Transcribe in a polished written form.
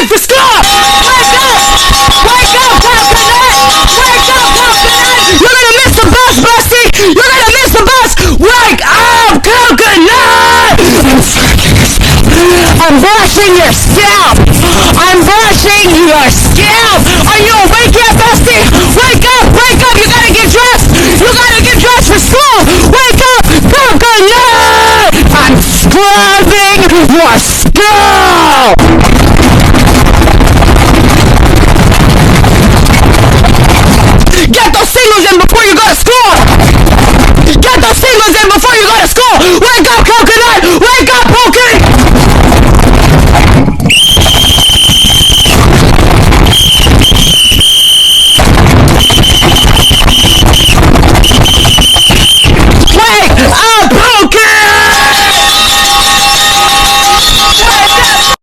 late for school! Wake up! Wake up, Coconut! Wake up, Coconut! You're gonna miss the bus, Busty! You're gonna miss the bus! Wake up, Coconut! I'm brushing your scalp! I'm brushing your scalp! Are you awake yet, Busty? Wake up! Wake up! You gotta get dressed! You gotta get dressed for school! Wake up! Coconut! I'm scrubbing your skull!